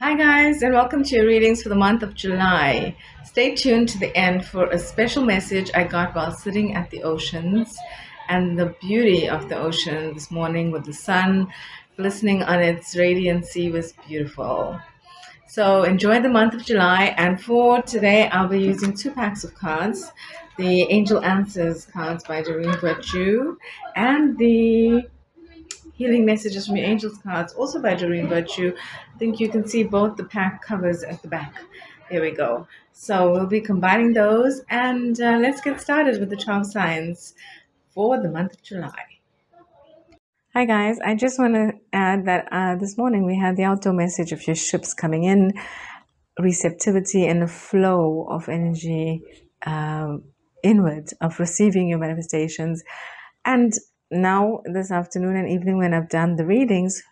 Hi, guys, and welcome to your readings for the month of July. Stay tuned to the end for a special message I got while sitting at the oceans and the beauty of the ocean this morning with the sun glistening on its radiancy was beautiful. So, enjoy the month of July. And for today, I'll be using two packs of cards, the Angel Answers cards by Doreen Virtue and the Healing Messages from Your Angels cards, also by Doreen Virtue. I think you can see both the pack covers at the back. There we go. So we'll be combining those, and let's get started with the 12 signs for the month of July. Hi, guys. I just want to add that this morning we had the outdoor message of your ships coming in, receptivity, and the flow of energy inward, of receiving your manifestations. And now, this afternoon and evening, when I've done the readings,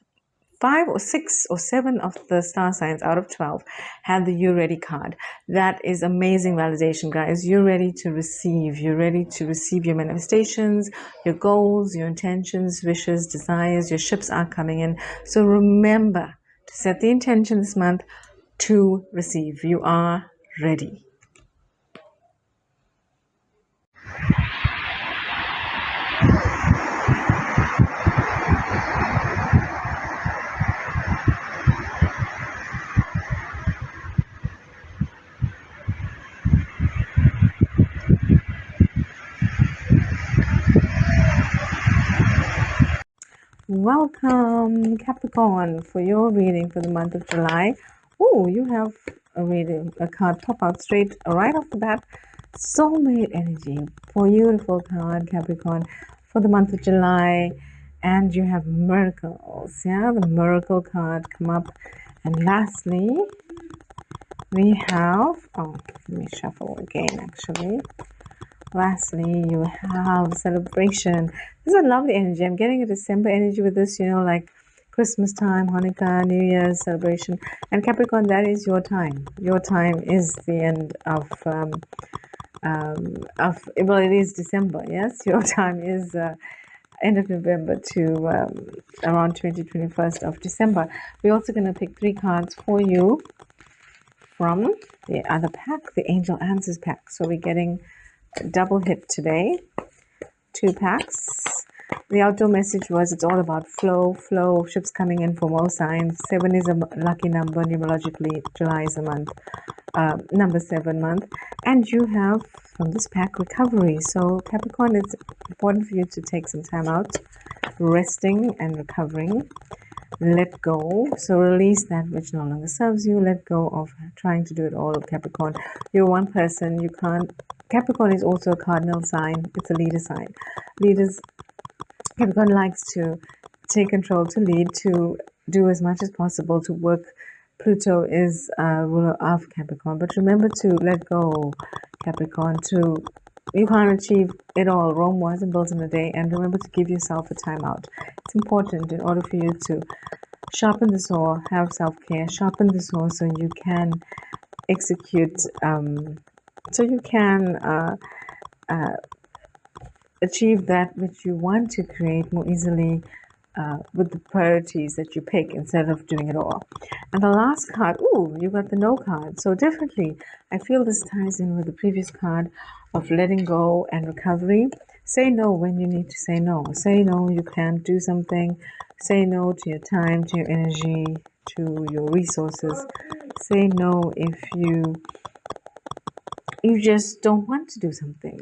5 or 6 or 7 of the star signs out of 12 had the "You're Ready" card. That is amazing validation, guys. You're ready to receive. You're ready to receive your manifestations, your goals, your intentions, wishes, desires. Your ships are coming in. So remember to set the intention this month to receive. You are ready. Welcome, Capricorn, for your reading for the month of July. Oh, you have a card pop out straight right off the bat. Soulmate energy. Beautiful card, Capricorn, for the month of July. And you have miracles. Yeah, the miracle card come up. And lastly, we have, let me shuffle again actually. Lastly, you have celebration. This is a lovely energy. I'm getting a December energy with this, like Christmas time, Hanukkah, New Year's celebration. And Capricorn, that is your time. Your time is the end well, it is December, yes? Your time is end of November to around 21st of December. We're also going to pick 3 cards for you from the other pack, the Angel Answers pack. So we're getting double hit today, 2 packs. The outdoor message was it's all about flow, ships coming in for most signs. 7 is a lucky number numerologically. July is a month, number 7 month. And you have from this pack recovery. So Capricorn, it's important for you to take some time out, resting and recovering. Let go. So release that which no longer serves you. Let go of trying to do it all, Capricorn. You're one person. You can't. Capricorn is also a cardinal sign. It's a leader sign. Capricorn likes to take control, to lead, to do as much as possible, to work. Pluto is a ruler of Capricorn. But remember to let go, Capricorn. You can't achieve it all. Rome wasn't built in a day. And remember to give yourself a time out. It's important in order for you to sharpen the saw, have self-care, sharpen the saw so you can execute, so you can achieve that which you want to create more easily with the priorities that you pick instead of doing it all. And the last card, you got the no card. So definitely, I feel this ties in with the previous card of letting go and recovery. Say no when you need to say no. Say no, you can't do something. Say no to your time, to your energy, to your resources. Say no if you just don't want to do something.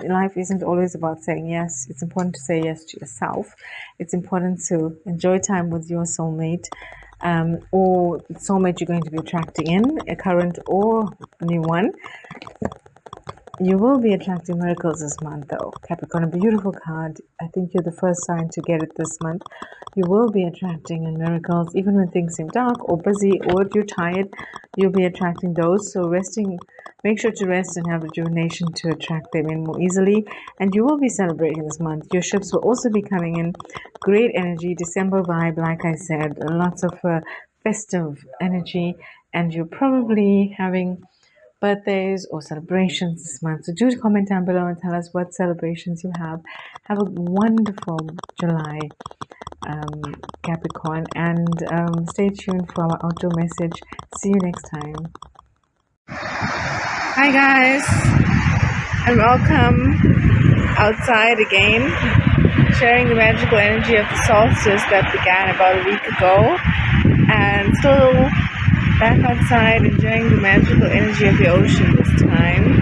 Life isn't always about saying yes. It's important to say yes to yourself. It's important to enjoy time with your soulmate, or soulmate you're going to be attracting in, a current or a new one. You will be attracting miracles this month, though. Capricorn, a beautiful card. I think you're the first sign to get it this month. You will be attracting in miracles, even when things seem dark or busy or if you're tired, you'll be attracting those. So make sure to rest and have rejuvenation to attract them in more easily. And you will be celebrating this month. Your ships will also be coming in. Great energy, December vibe, like I said, lots of festive energy. And you're probably having birthdays or celebrations this month. So do comment down below and tell us what celebrations you have. Have a wonderful July. Capricorn, and stay tuned for our outdoor message. See you next time. Hi guys, and welcome outside again, sharing the magical energy of the solstice that began about a week ago, and still back outside enjoying the magical energy of the ocean this time.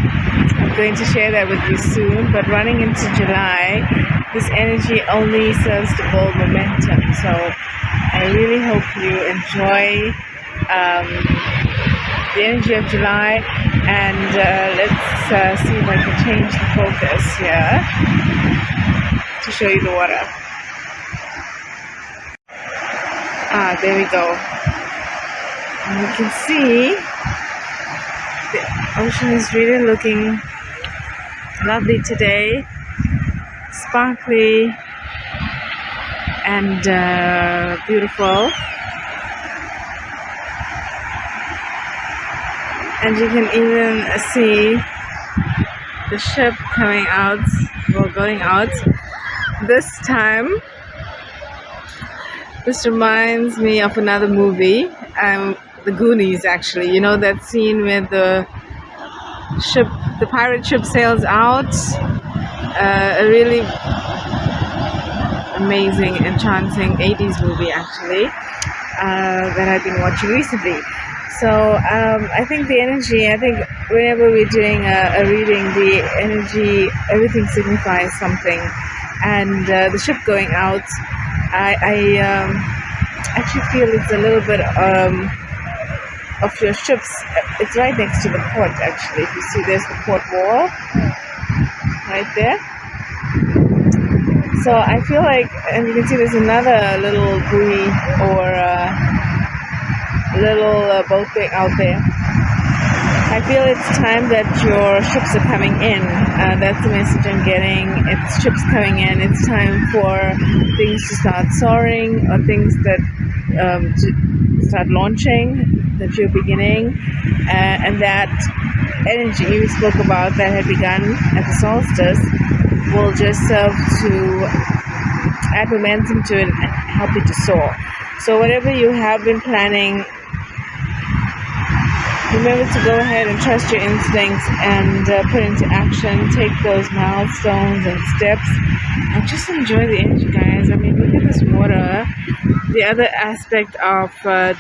I'm going to share that with you soon, but running into July, this energy only serves to build momentum. So I really hope you enjoy the energy of July, and let's see if I can change the focus here to show you the water. There we go. And you can see the ocean is really looking lovely today, sparkly and beautiful. And you can even see the ship coming out, or going out. This time, this reminds me of another movie, The Goonies actually. You know that scene where the pirate ship sails out? A really amazing, enchanting 80s movie actually, that I've been watching recently. So I think whenever we're doing a reading, the energy, everything signifies something. And the ship going out, I actually feel it's a little bit of your ships. It's right next to the port actually. If you see, there's the port wall right there. So I feel like, and you can see there's another little buoy or little boat thing out there. I feel it's time that your ships are coming in. That's the message I'm getting. It's ships coming in. It's time for things to start soaring, or things that to start launching, that you're beginning, and that energy we spoke about that had begun at the solstice will just serve to add momentum to it and help you to soar. So whatever you have been planning, remember to go ahead and trust your instincts and put into action. Take those milestones and steps and just enjoy the energy, guys. I mean, look at this water. The other aspect of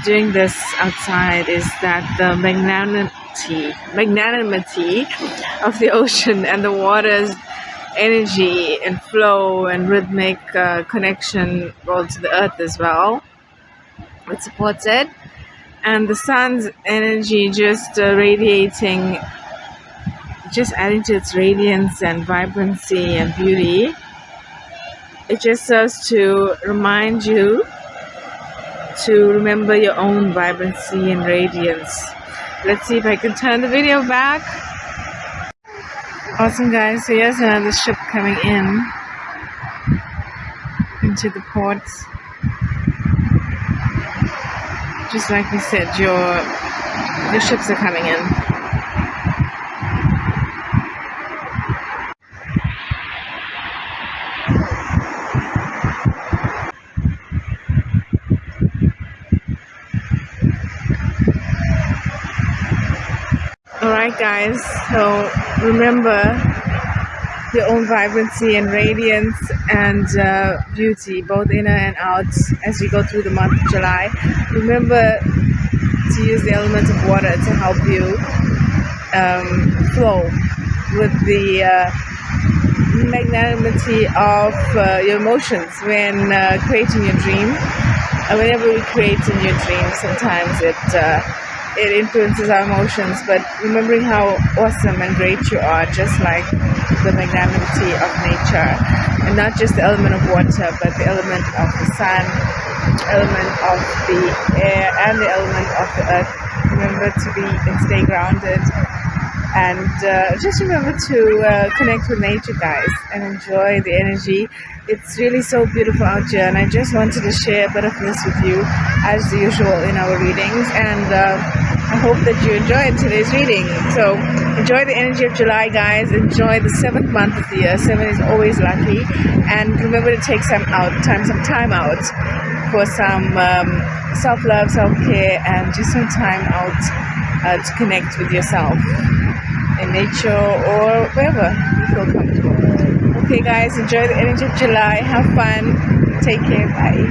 doing this outside is that the magnanimity of the ocean and the water's energy and flow and rhythmic connection to the earth as well. It supports it. And the sun's energy just radiating, just adding to its radiance and vibrancy and beauty. It just serves to remind you to remember your own vibrancy and radiance. Let's see if I can turn the video back. Awesome, guys. So here's another ship coming into the port. Just like we said, your ships are coming in. Alright guys, so remember your own vibrancy and radiance and beauty, both inner and out, as we go through the month of July. Remember to use the element of water to help you flow with the magnanimity of your emotions when creating your dream. Whenever we create a new dream, sometimes it influences our emotions, but remembering how awesome and great you are, just like the magnanimity of nature, and not just the element of water, but the element of the sun, element of the air, and the element of the earth. Remember to be and stay grounded, and just remember to connect with nature, guys, and enjoy the energy. It's really so beautiful out here, and I just wanted to share a bit of this with you as usual in our readings. And I hope that you enjoyed today's reading. So enjoy the energy of July, guys. Enjoy the 7th month of the year. 7 is always lucky. And remember to take some time out for some self-love, self-care, and just some time out to connect with yourself in nature or wherever you feel comfortable. Okay, guys, enjoy the energy of July. Have fun. Take care. Bye.